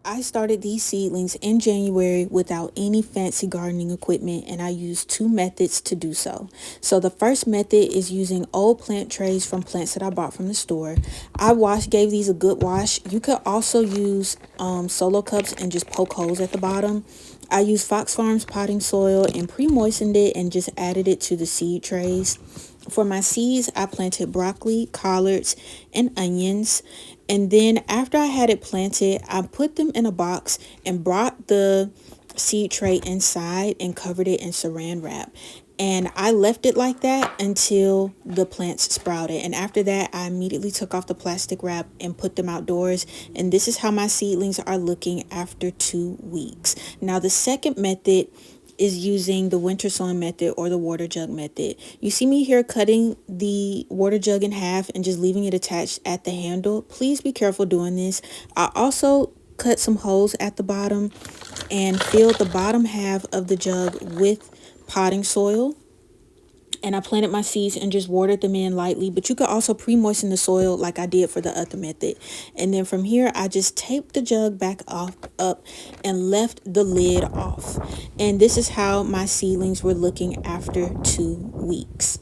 I started these seedlings in January without any fancy gardening equipment, and I used two methods to do so. So the first method is using old plant trays from plants that I bought from the store. Gave these a good wash. You could also use solo cups and just poke holes at the bottom. I used Fox Farms potting soil and pre-moistened it and just added it to the seed trays. For my seeds, I planted broccoli, collards, and onions. And then after I had it planted, I put them in a box and brought the seed tray inside and covered it in saran wrap. And I left it like that until the plants sprouted. And after that, I immediately took off the plastic wrap and put them outdoors. And this is how my seedlings are looking after 2 weeks. Now, the second method is using the winter sowing method or the water jug method. You see me here cutting the water jug in half and just leaving it attached at the handle. Please be careful doing this. I also cut some holes at the bottom and filled the bottom half of the jug with potting soil, and I planted my seeds and just watered them in lightly. But you could also pre-moisten the soil like I did for the other method. And then from here, I just taped the jug back up and left the lid off. And this is how my seedlings were looking after 2 weeks.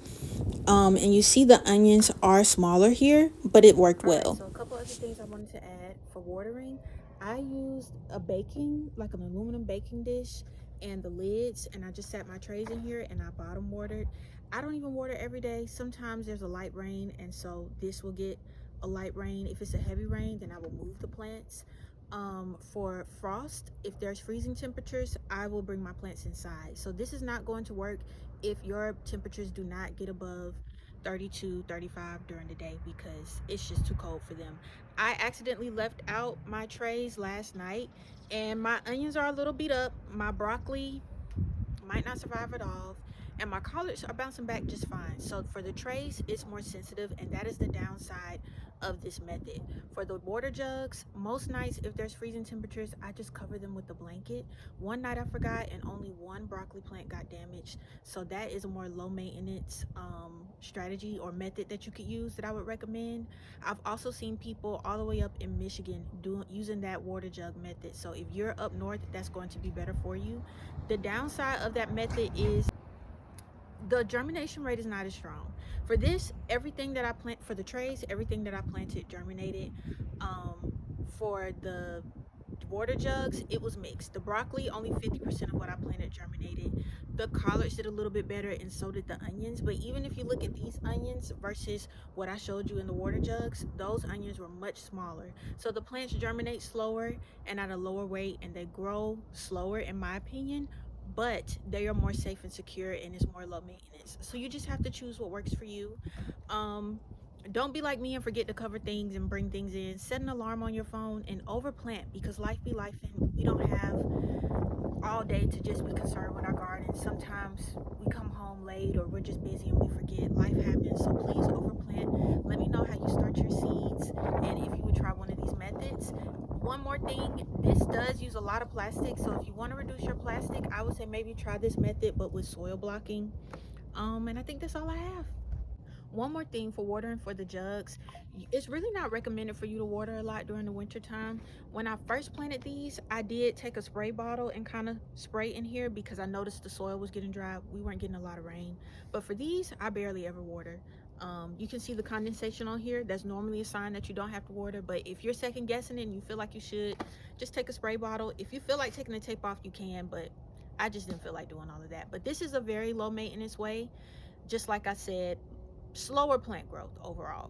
And you see the onions are smaller here, but it worked well. So a couple other things I wanted to add for watering. I used like an aluminum baking dish and the lids, and I just set my trays in here and I bottom watered. I don't even water every day. Sometimes there's a light rain, and so this will get a light rain. If it's a heavy rain, then I will move the plants. For frost, if there's freezing temperatures, I will bring my plants inside. So this is not going to work if your temperatures do not get above 32, 35 during the day, because it's just too cold for them. I accidentally left out my trays last night, and my onions are a little beat up. My broccoli might not survive at all, and my collards are bouncing back just fine. So for the trays, it's more sensitive, and that is the downside of this method. For the water jugs, most nights if there's freezing temperatures, I just cover them with a blanket. One night I forgot, and only one broccoli plant got damaged. So that is a more low maintenance strategy or method that you could use that I would recommend. I've also seen people all the way up in Michigan using that water jug method. So if you're up north, that's going to be better for you. The downside of that method is the germination rate is not as strong. For this, everything that I plant for the trays, everything that I planted germinated. For the water jugs, it was mixed. The broccoli, only 50% of what I planted germinated. The collards did a little bit better, and so did the onions. But even if you look at these onions versus what I showed you in the water jugs, those onions were much smaller. So the plants germinate slower and at a lower rate, and they grow slower, in my opinion, but they are more safe and secure, and it's more low maintenance. So you just have to choose what works for you. um don't be like me and forget to cover things and bring things in. Set an alarm on your phone and overplant, because life be life, and we don't have all day to just be concerned with our garden. Sometimes we come home late or we're just busy and we forget. Life happens. So please overplant. Let me know how you start your seeds and if you would try one of these methods. One more thing, this does use a lot of plastic, so if you want to reduce your plastic, I would say maybe try this method but with soil blocking. And I think that's all I have. One more thing for watering for the jugs, it's really not recommended for you to water a lot during the winter time. When I first planted these, I did take a spray bottle and kind of spray in here because I noticed the soil was getting dry. We weren't getting a lot of rain. But for these, I barely ever water. You can see the condensation on here. That's normally a sign that you don't have to water, but if you're second guessing it and you feel like you should, just take a spray bottle. If you feel like taking the tape off, you can, but I just didn't feel like doing all of that. But this is a very low maintenance way. Just like I said, slower plant growth overall.